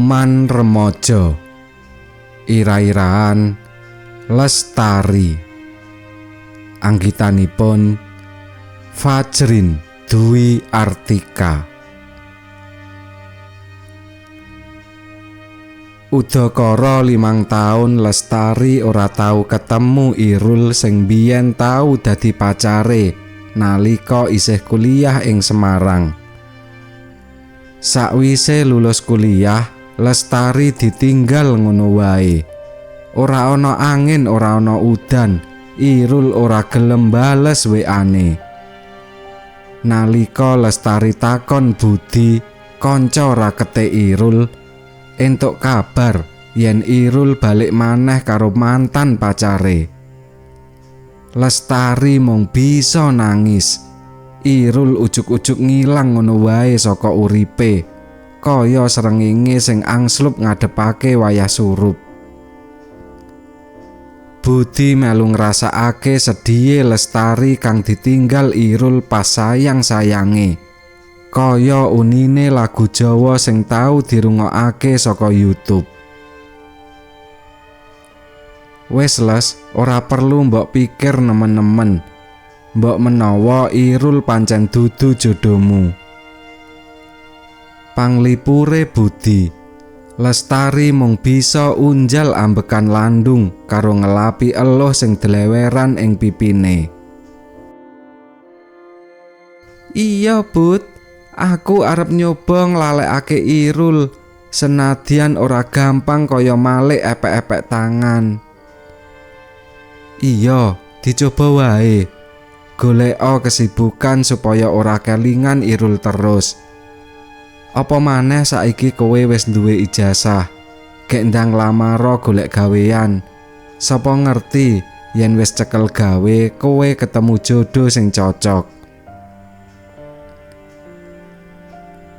Roman remaja ira-iraan Lestari. Anggitanipun Fajrin Dwi Artika. Udakara 5 taun Lestari ora tau ketemu Irul sing biyen tau dadi pacare nalika isih kuliah ing Semarang. Sakwise lulus kuliah, Lestari ditinggal ngono wae. Ora ana angin, ora ana udan, Irul ora gelem bales WA-ne. Nalika Lestari takon Budi, kanca rakete Irul, entuk kabar yen Irul balik maneh karo mantan pacare. Lestari mung bisa nangis. Irul ujug-ujug ngilang ngono wae saka uripe, kaya srengenge sing angslup ngadepake wayah surup. Budi melu ngrasakake sedhiye Lestari kang ditinggal Irul pas sayang-sayange, kaya unine lagu Jawa sing tau dirungokake saka YouTube. Wes Les, ora perlu mbok pikir nemen-nemen. Mbok menawa Irul pancen dudu jodohmu. Panglipure Budi, Lestari mung bisa unjal ambekan landung karo ngelapi eluh sing deleweran ing pipine. Iya Bud, aku arep nyoba nglalekake Irul, senadyan ora gampang kaya malik epek-epek tangan. Iya, dicoba wae. Goleka kesibukan supaya ora kelingan Irul terus. Apa maneh saiki kowe wis duwe ijazah, gek ndang lamara golek gawean. Sapa ngerti yen wis cekel gawe kowe ketemu jodoh sing cocok.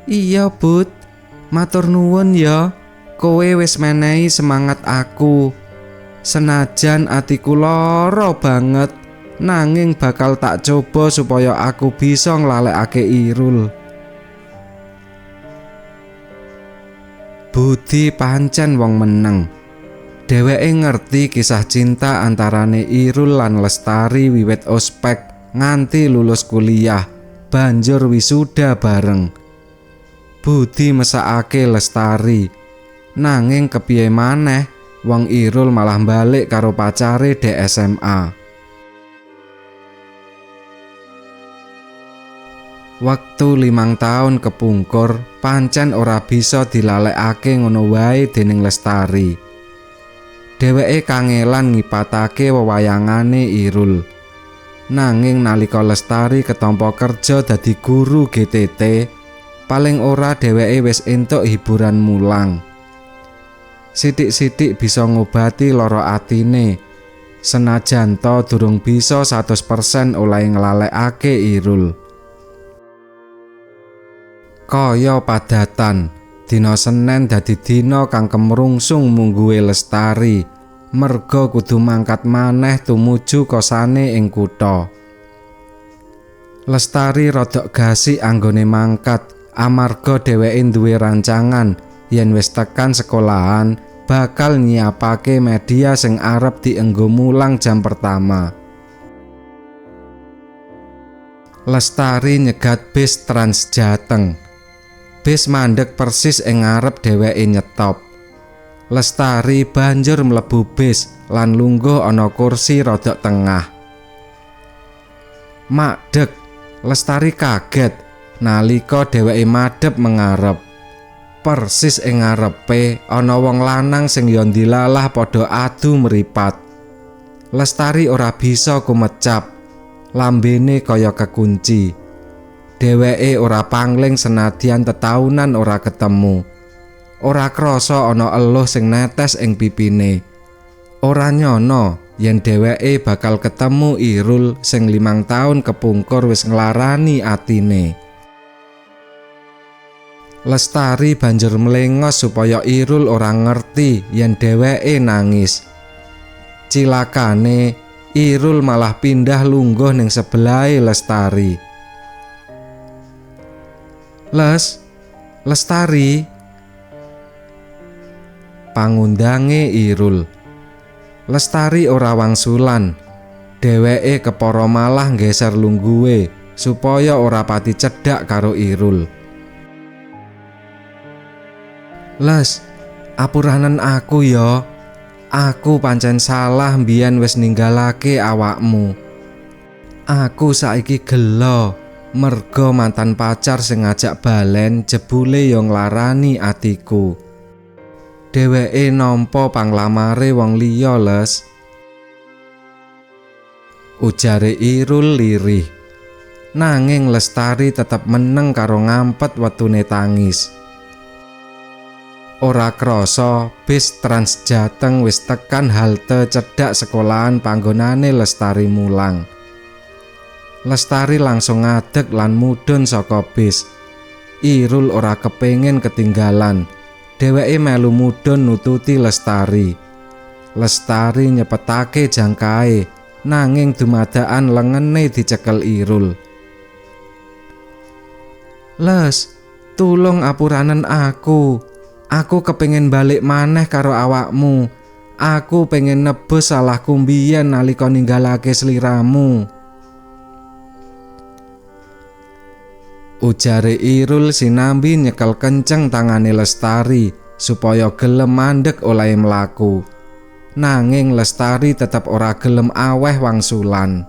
Iya Bud, matur nuwun ya, kowe wis menehi semangat aku. Senajan atiku lara banget, nanging bakal tak coba supaya aku bisa nglalekake Irul. Budi pancen wong meneng. Dheweke ngerti kisah cinta antarane Irul lan Lestari wiwit ospek nganti lulus kuliah, banjur wisuda bareng. Budi mesakake Lestari, nanging kepiye maneh wong Irul malah balik karo pacare di SMA. Waktu 5 taun kepungkur pancen ora bisa dilalekake ngono wae dening Lestari. Dheweke kangelan ngipatake wewayangane Irul. Nanging nalika Lestari ketampa kerja dadi guru GTT, paling ora dheweke wis entuk hiburan mulang. Sithik-sithik bisa ngobati lara atine, senajan to durung bisa 100% oleh nglalekake Irul. Kaya padatan, dina Senin dadi dina kang kemrungsung mungguhe Lestari, merga kudu mangkat maneh tumuju kosane ing kutha. Lestari rodok gasik anggone mangkat, amarga dheweke duwe rancangan yen wis tekan sekolahan bakal nyiapake media sing arep dienggo mulang jam pertama. Lestari nyegat bis Trans Jateng. Bis mandek persis ing ngarep dheweke nyetop. Lestari banjur mlebu bis lan lungguh ana kursi rodok tengah. Madeg, Lestari kaget nalika dheweke madhep mengarep. Persis ing ngarepe ana wong lanang sing ya ndilalah padha adu mripat. Lestari ora bisa kumecap, lambene kaya kekunci. Dheweke ora pangling senadyan tetaunan ora ketemu. Ora krasa ana eluh sing netes ing pipine. Ora nyono yen dheweke bakal ketemu Irul sing 5 taun kepungkur wis nglarani atine. Lestari banjur mlengos supaya Irul ora ngerti yen dheweke nangis. Cilakane Irul malah pindah lungguh ning sebelahe Lestari. Lestari. Pangundange Irul. Lestari ora wangsulan. Dheweke kepara malah nggeser lungguhe supaya ora pati cedhak karo Irul. Les, apuranen aku ya. Aku pancen salah mbiyen wis ninggalake awakmu. Aku saiki gelo merga mantan pacar sing ngajak balen jebule yo nglarani atiku. Dheweke nampa panglamare wong liya, Les. Ujare Irul lirih. Nanging Lestari tetep meneng karo ngampet wetune tangis. Ora krasa bis Trans Jateng wis tekan halte cedhak sekolahan panggonane Lestari mulang. Lestari langsung ngadeg lan mudhun saka bis. Irul ora kepengin ketinggalan. Dheweke melu mudhun nututi Lestari. Lestari nyepetake jangkae, nanging dumadakan lengene dicekel Irul. Les, tulung apuranen aku. Aku kepengin balik maneh karo awakmu. Aku pengen nebus salahku mbiyen nalika ninggalake sliramu. Ujare Irul sinambi nyekel kenceng tangane Lestari supaya gelem mandeg oleh mlaku. Nanging Lestari tetep ora gelem aweh wangsulan.